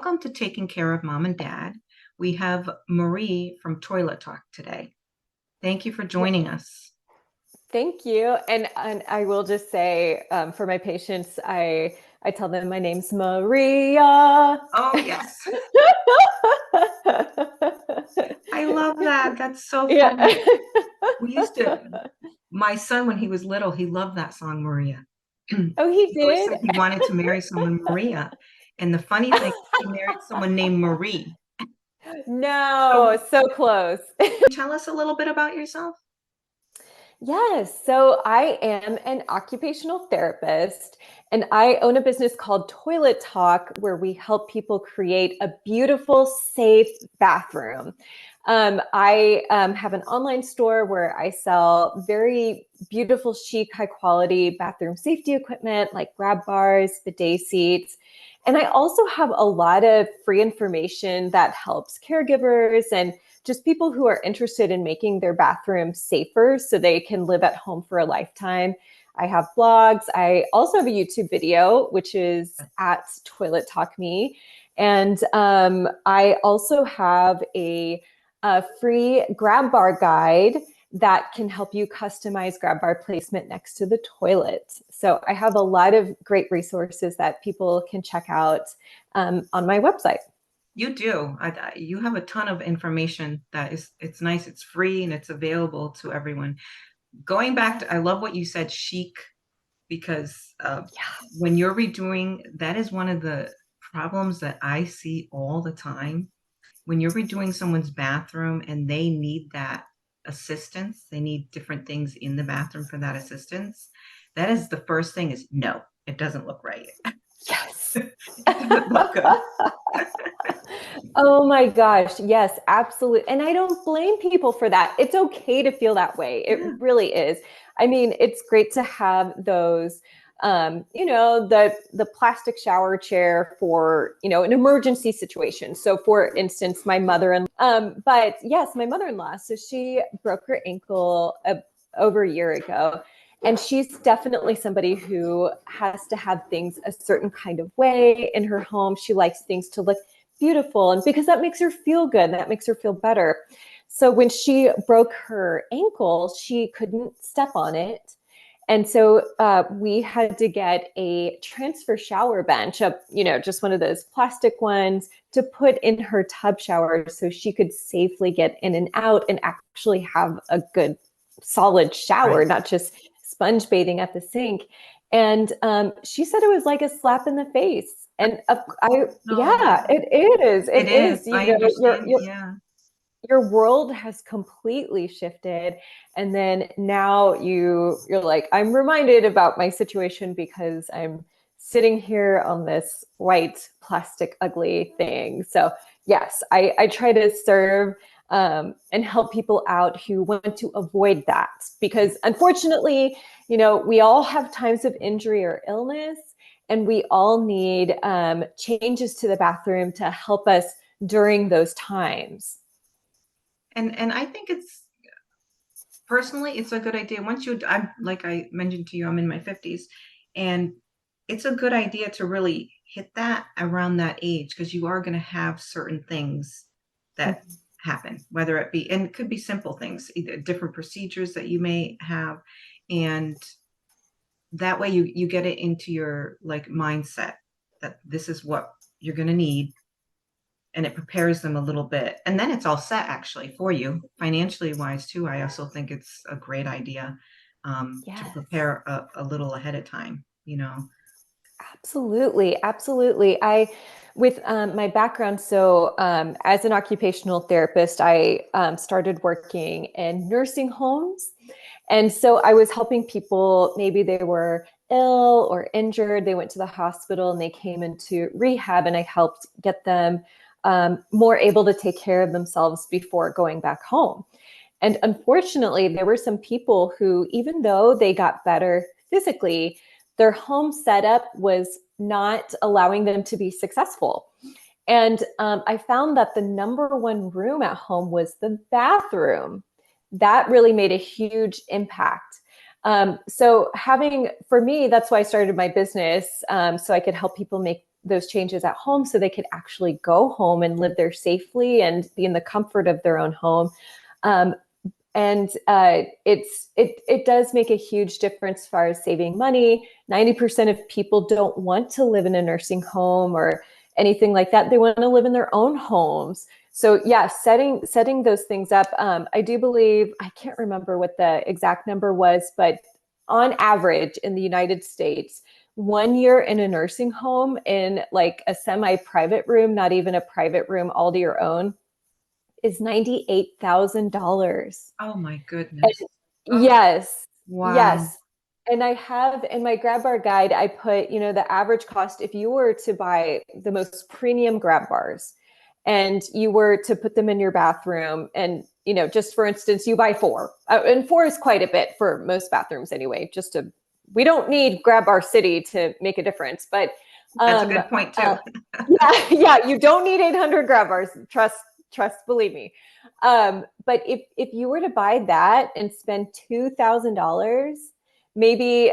welcome to Taking Care of Mom and Dad. We have Marie from Toilet Talk today. Thank you for joining us. Thank you. And I will just say, for my patients, I tell them my name's Maria. Oh, yes. I love that. That's so Yeah. funny. My son, when he was little, he loved that song, Maria. Oh, he He always did? said he wanted to marry someone Maria. And the funny thing, he married someone named Marie. No, So so close. tell us a little bit about yourself. Yes. So I am an occupational therapist and I own a business called Toilet Talk where we help people create a beautiful, safe bathroom. I have an online store where I sell very beautiful, chic, high quality bathroom safety equipment like grab bars, bidet seats. And I also have a lot of free information that helps caregivers and just people who are interested in making their bathroom safer so they can live at home for a lifetime. I have blogs. I also have a YouTube video, which is at Toilet Talk Me. And I also have a free grab bar guide that can help you customize grab bar placement next to the toilet. So I have a lot of great resources that people can check out on my website. You do. You have a ton of information it's nice, it's free, and it's available to everyone. Going back to, I love what you said, chic, because when you're redoing, that is one of the problems that I see all the time. When you're redoing someone's bathroom and they need that assistance, they need different things in the bathroom for that assistance. That is the first thing is no, it doesn't look right. Yes. It doesn't look good. Oh my gosh. Yes, absolutely. And I don't blame people for that. It's okay to feel that way. It Yeah. really is. I mean, it's great to have those, the plastic shower chair for, an emergency situation. So for instance, my mother-in-law, but yes, my mother-in-law, so she broke her ankle over a year ago. And she's definitely somebody who has to have things a certain kind of way in her home. She likes things to look beautiful. And because that makes her feel good, that makes her feel better. So when she broke her ankle, she couldn't step on it. And so we had to get a transfer shower bench up, just one of those plastic ones to put in her tub shower so she could safely get in and out and actually have a good solid shower, Right. not just sponge bathing at the sink. And she said it was like a slap in the face. And No, it is. it It is. is. I understand. Yeah. Your world has completely shifted, and then now you're like, I'm reminded about my situation because I'm sitting here on this white plastic ugly thing. So yes, I try to serve and help people out who want to avoid that because unfortunately, we all have times of injury or illness, and we all need changes to the bathroom to help us during those times. And I think it's personally, it's a good idea. I'm like I mentioned to you, I'm in my 50s, and it's a good idea to really hit that around that age because you are going to have certain things that happen, whether it be, and it could be simple things, either different procedures that you may have, and that way you get it into your like mindset that this is what you're going to need, and it prepares them a little bit. And then it's all set actually for you financially wise too. I also think it's a great idea to Yes, prepare a little ahead of time. absolutely. Absolutely. With my background, so as an occupational therapist, I started working in nursing homes. And so I was helping people, maybe they were ill or injured, they went to the hospital and they came into rehab, and I helped get them more able to take care of themselves before going back home. And unfortunately, there were some people who, even though they got better physically, their home setup was not allowing them to be successful. And I found that the number one room at home was the bathroom. That really made a huge impact. So for me, that's why I started my business, so I could help people make those changes at home so they could actually go home and live there safely and be in the comfort of their own home. Um, and it does make a huge difference as far as saving money. 90% of people don't want to live in a nursing home or anything like that. They want to live in their own homes. So yeah, setting those things up. I do believe, I can't remember what the exact number was, but on average in the United States, 1 year in a nursing home in like a semi-private room, not even a private room all to your own, is $98,000. Oh my And goodness. Oh, yes, wow. yes. And I have in my grab bar guide, I put, the average cost if you were to buy the most premium grab bars and you were to put them in your bathroom and, just for instance, you buy four, and four is quite a bit for most bathrooms anyway, we don't need grab bar city to make a difference, but, That's a um, good point uh, too. yeah, you don't need 800 grab bars. Trust, believe me. But if you were to buy that and spend $2,000, maybe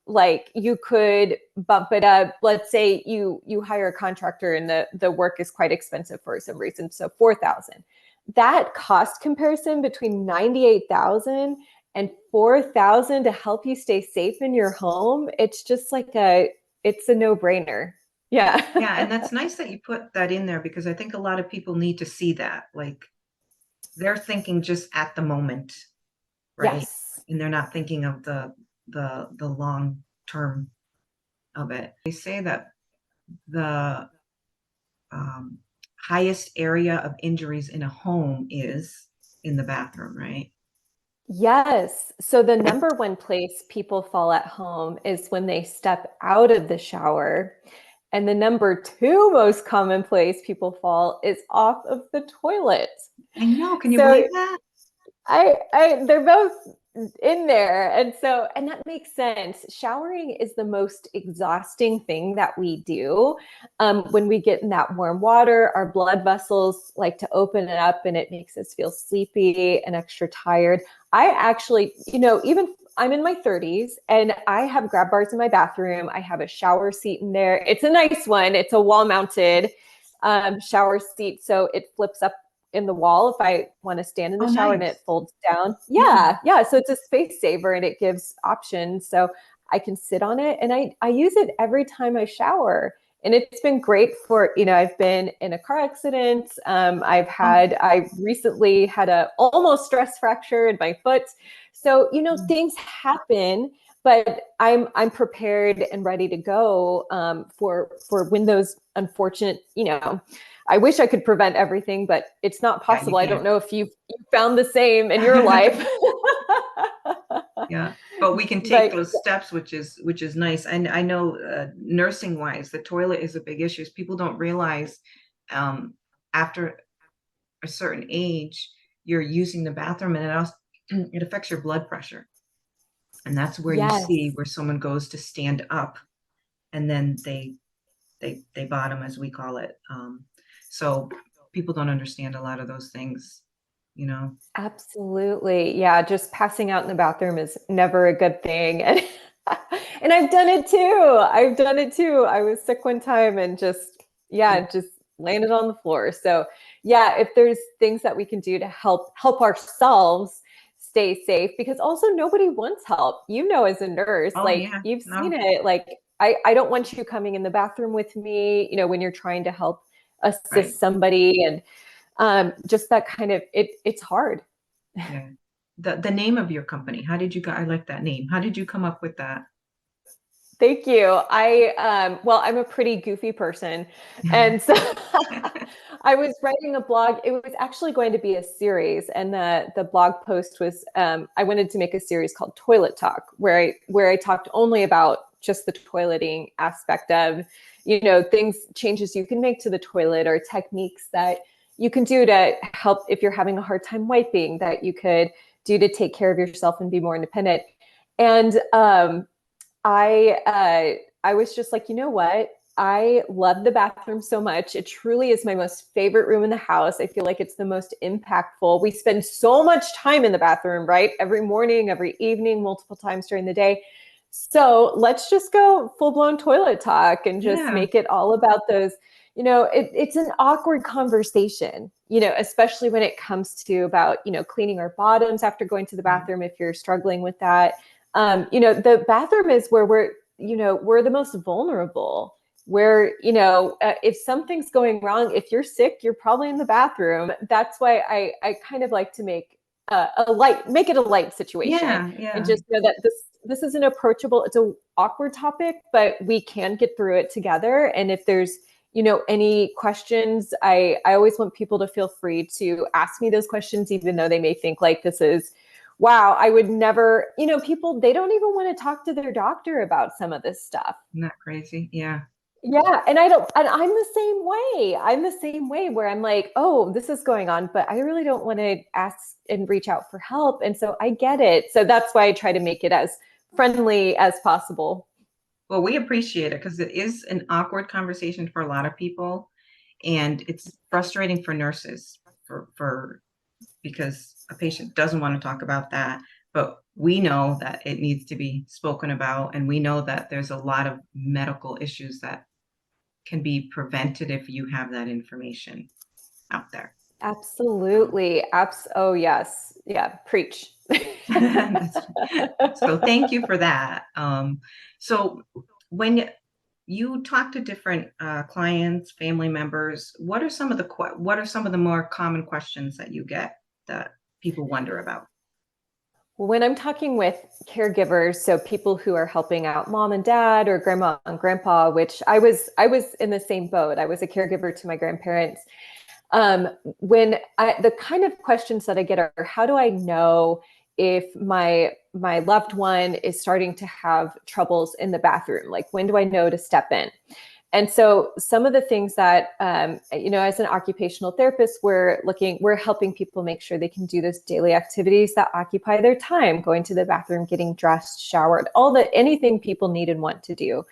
like you could bump it up. Let's say you hire a contractor and the work is quite expensive for some reason, so 4,000. That cost comparison between 98,000 and 4,000 to help you stay safe in your home, it's a no-brainer. Yeah. Yeah, and that's nice that you put that in there because I think a lot of people need to see that. Like they're thinking just at the moment, right? Yes. And they're not thinking of the long term of it. They say that the um, highest area of injuries in a home is in the bathroom, right? Yes. So the number one place people fall at home is when they step out of the shower. And the number two most common place people fall is off of the toilet. I know. Can you So believe that? they're both in there. And that makes sense. Showering is the most exhausting thing that we do. When we get in that warm water, our blood vessels like to open it up and it makes us feel sleepy and extra tired. I actually, even I'm in my 30s and I have grab bars in my bathroom. I have a shower seat in there. It's a nice one. It's a wall mounted shower seat. So it flips up in the wall if I want to stand in the Oh, shower and it nice. folds down. Yeah, Yeah, yeah. So it's a space saver and it gives options. So I can sit on it and I use it every time I shower. And it's been great for, I've been in a car accident. oh, I recently had a almost stress fracture in my foot. So, things happen, but I'm prepared and ready to go for when those unfortunate, I wish I could prevent everything, but it's not yeah, you possible. I don't can't. know if you found the same in your life. Yeah, but we can take But those steps, which is nice. And I know nursing wise, the toilet is a big issue. People don't realize um, after a certain age, you're using the bathroom, and it also it affects your blood pressure. And that's where you see yes, where someone goes to stand up, and then they bottom, as we call it. So people don't understand a lot of those things, you know. absolutely. Yeah, just passing out in the bathroom is never a good thing. And and I've done it too. I've done it too. I was sick one time and just landed on the floor. So, yeah, if there's things that we can do to help ourselves stay safe because also nobody wants help. As a nurse, Oh like yeah, you've seen no, it, like I don't want you coming in the bathroom with me, when you're trying to help right. assist somebody and just that kind of it's hard. Yeah. The name of your company, how did you go? I like that name. How did you come up with that? Thank you. Well, I'm a pretty goofy person. And so I was writing a blog. It was actually going to be a series. And the blog post was, I wanted to make a series called Toilet Talk, where I talked only about just the toileting aspect of, changes you can make to the toilet or techniques that you can do to help if you're having a hard time wiping that you could do to take care of yourself and be more independent. And I was just like, you know what? I love the bathroom so much. It truly is my most favorite room in the house. I feel like it's the most impactful. We spend so much time in the bathroom, right? Every morning, every evening, multiple times during the day. So let's just go full blown toilet talk and just Yeah, make it all about those. It's an awkward conversation, especially when it comes to about, cleaning our bottoms after going to the right. bathroom if you're struggling with that. The bathroom is where we're the most vulnerable. Where, if something's going wrong, if you're sick, you're probably in the bathroom. That's why I kind of like to make it a light situation Yeah, and yeah. just know that this is an approachable, it's a awkward topic, but we can get through it together. And if there's, any questions, I always want people to feel free to ask me those questions, even though they may think like this is, wow, I would never, people, they don't even want to talk to their doctor about some of this stuff. Isn't that crazy? Yeah. Yeah, and I don't, and I'm the same way. I'm the same way where I'm like, oh, this is going on, but I really don't want to ask and reach out for help. And so I get it. So that's why I try to make it as friendly as possible. Well, we appreciate it because it is an awkward conversation for a lot of people, and it's frustrating for nurses for because a patient doesn't want to talk about that, but we know that it needs to be spoken about, and we know that there's a lot of medical issues that can be prevented if you have that information out there. Um, Absolutely. Oh, yes. Yeah. Preach. that's- so thank you for that. So when you talk to different clients, family members, what are some of the more common questions that you get that people wonder about? When I'm talking with caregivers, so people who are helping out mom and dad or grandma and grandpa, which I was in the same boat. I was a caregiver to my grandparents. The kind of questions that I get are, how do I know if my loved one is starting to have troubles in the bathroom? Like, when do I know to step in? And so some of the things that, as an occupational therapist, we're helping people make sure they can do those daily activities that occupy their time, going to the bathroom, getting dressed, showered, anything people need and want to do.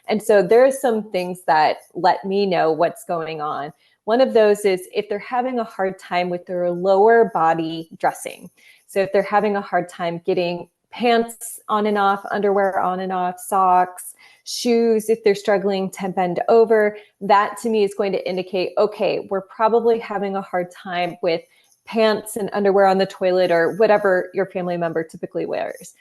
And so there are some things that let me know what's going on. One of those is if they're having a hard time with their lower body dressing. So if they're having a hard time getting pants on and off, underwear on and off, socks, shoes, if they're struggling to bend over, that to me is going to indicate, okay, we're probably having a hard time with pants and underwear on the toilet or whatever your family member typically wears.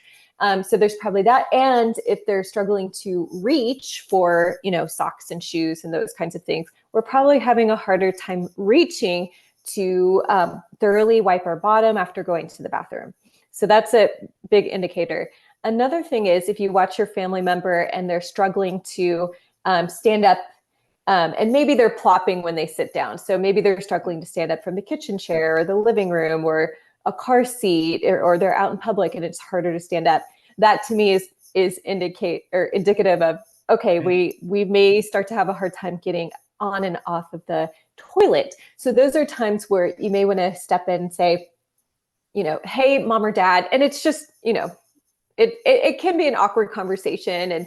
So there's probably that. And if they're struggling to reach for, socks and shoes and those kinds of things, we're probably having a harder time reaching to thoroughly wipe our bottom after going to the bathroom. So that's a big indicator. Another thing is if you watch your family member and they're struggling to stand up, and maybe they're plopping when they sit down. So maybe they're struggling to stand up from the kitchen chair or the living room or a car seat, or they're out in public and it's harder to stand up. That to me is indicative of, okay, Right. we may start to have a hard time getting on and off of the toilet. So those are times where you may want to step in and say, hey, mom or dad, and it's just, it can be an awkward conversation,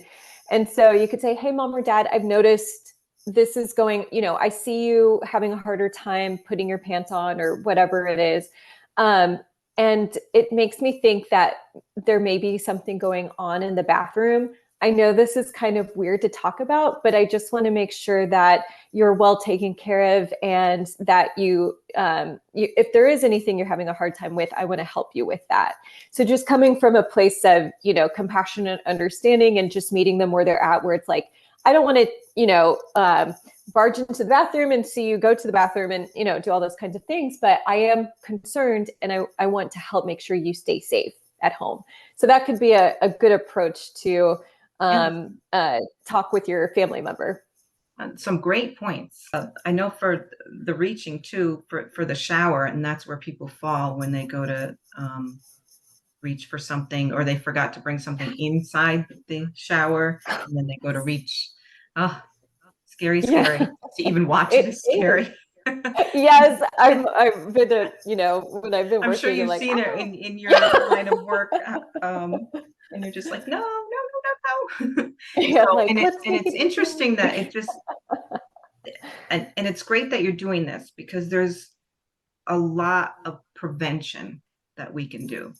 and so you could say, hey, mom or dad, I've noticed this is going, I see you having a harder time putting your pants on or whatever it is. um, and it makes me think that there may be something going on in the bathroom. I know this is kind of weird to talk about, but I just want to make sure that you're well taken care of, and that if there is anything you're having a hard time with, I want to help you with that. So just coming from a place of, compassionate understanding and just meeting them where they're at, where it's like, I don't want to, barge into the bathroom and see you go to the bathroom and, do all those kinds of things, but I am concerned and I want to help make sure you stay safe at home. So that could be a good approach to Yeah, talk with your family member. some great points. I know for the reaching too, for the shower, and that's where people fall when they go to reach for something, or they forgot to bring something inside the shower, and then they go to reach. Oh, scary, Yeah, scary. To even watch it it is is. scary. Yes, I've been to, when I've been I'm sure working and you've like, seen it in your line of ah. work, and you're just like, no, no, no, no, no. Yeah, So, like, let's and make it's it easy. interesting that it just and it's great that you're doing this because there's a lot of prevention that we can do.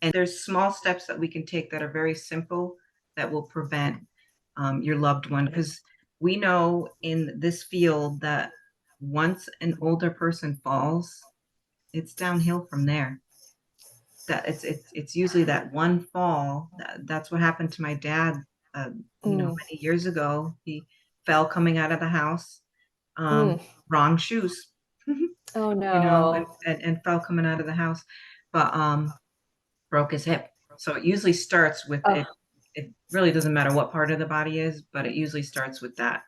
And there's small steps that we can take that are very simple that will prevent your loved one. Because we know in this field that once an older person falls, it's downhill from there. That it's usually that one fall. That's what happened to my dad. Uh, Mm, many years ago, he fell coming out of the house, mm. wrong shoes, Oh and, no. and fell coming out of the house, but broke his hip. So it usually starts with it. Oh, It really doesn't matter what part of the body is, but it usually starts with that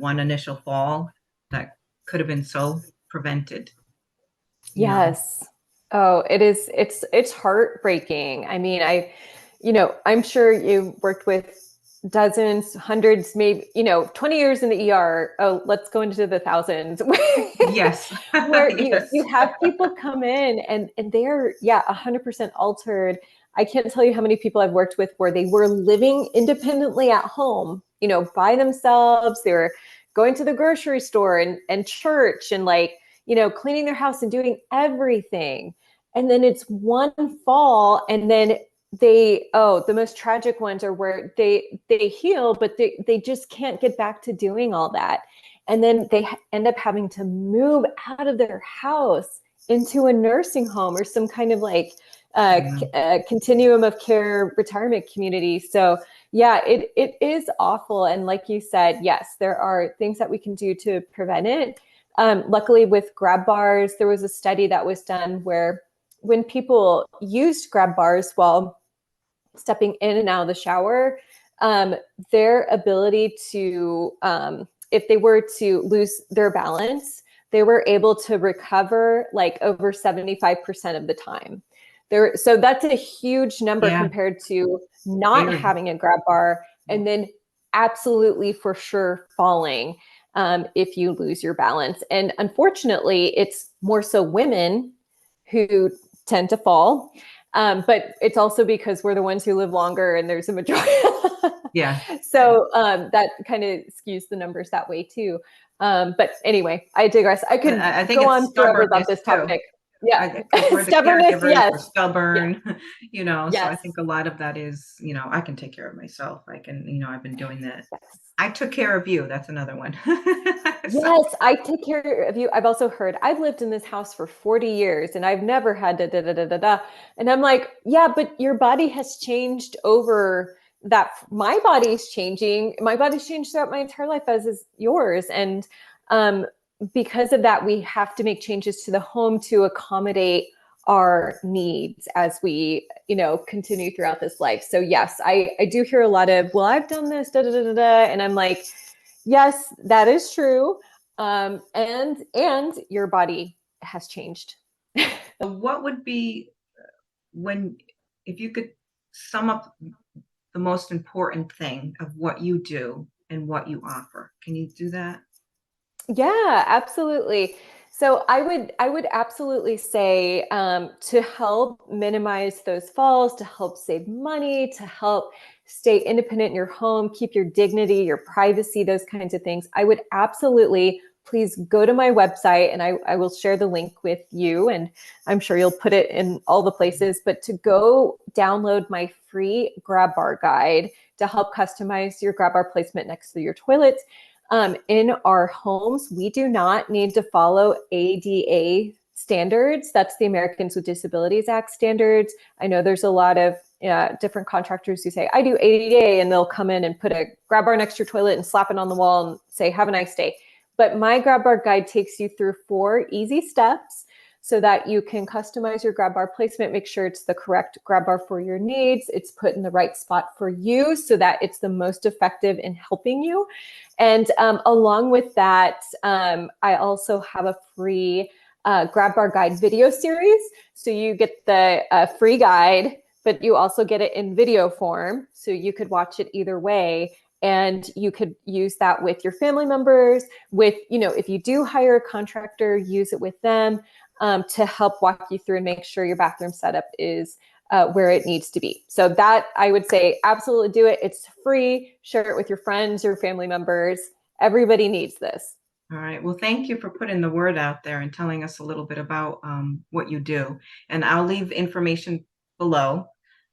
one initial fall that could have been so prevented. You know. yes. Oh, it is. It's heartbreaking. I mean, I'm sure you worked with dozens, hundreds, maybe, 20 years in the ER. Oh, let's go into the thousands Yes. where you Yes. have people come in and they're, yeah, 100% altered. I can't tell you how many people I've worked with where they were living independently at home, by themselves. They were going to the grocery store and church and like, cleaning their house and doing everything. And then it's one fall and then the most tragic ones are where they heal, but they just can't get back to doing all that. And then they end up having to move out of their house into a nursing home or some kind of like Yeah. continuum of care retirement community. So yeah, it is awful. And like you said, yes, there are things that we can do to prevent it. Luckily, with grab bars, there was a study that was done where when people used grab bars while stepping in and out of the shower, um, their ability to, if they were to lose their balance, they were able to recover like over 75% of the time. So that's a huge number Yeah. compared to not Very. having a grab bar and then absolutely for sure falling if you lose your balance. And unfortunately, it's more so women who tend to fall. But it's also because we're the ones who live longer and there's a majority. Yeah. So that kind of skews the numbers that way too. But anyway, I digress. I could I think go it's on forever about stubbornness this too. topic. Yeah. Because we're the Stubbornness. caregivers, Yes. we're Yes. stubborn, so I Yes. think a lot of that is, I can take care of myself. I can, I've been doing that. Yes. I took care of you. That's another one. So, Yes, I take care of you. I've also heard I've lived in this house for 40 years and I've never had da da da da da da. And I'm like, yeah, but your body has changed over that. My body's changing. My body's changed throughout my entire life as is yours. And um, because of that, we have to make changes to the home to accommodate our needs as we, continue throughout this life. So yes, I do hear a lot of, well, I've done this, da da da da da. And I'm like, yes, that is true. And your body has changed. what would be when, if you could sum up the most important thing of what you do and what you offer? Can you do that? Yeah, absolutely. So I would absolutely say to help minimize those falls, to help save money, to help stay independent in your home, keep your dignity, your privacy, those kinds of things. I would absolutely please go to my website and I will share the link with you and I'm sure you'll put it in all the places, but to go download my free grab bar guide to help customize your grab bar placement next to your toilet. In our homes, we do not need to follow ADA standards. That's the Americans with Disabilities Act standards. I know there's a lot of different contractors who say, I do ADA, and they'll come in and put a grab bar next to your toilet and slap it on the wall and say, have a nice day. But my grab bar guide takes you through 4 easy steps so that you can customize your grab bar placement, make sure it's the correct grab bar for your needs, it's put in the right spot for you so that it's the most effective in helping you. And along with that, I also have a free grab bar guide video series. So you get the free guide, but you also get it in video form. So you could watch it either way. And you could use that with your family members, with, if you do hire a contractor, use it with them to help walk you through and make sure your bathroom setup is where it needs to be. So that I would say, absolutely do it. It's free. Share it with your friends, your family members. Everybody needs this. All right. Well, thank you for putting the word out there and telling us a little bit about what you do. And I'll leave information below,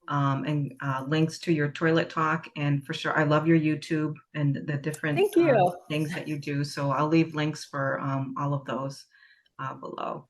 and links to your toilet talk. And for sure, I love your YouTube and the different Thank you. things that you do. So I'll leave links for all of those below.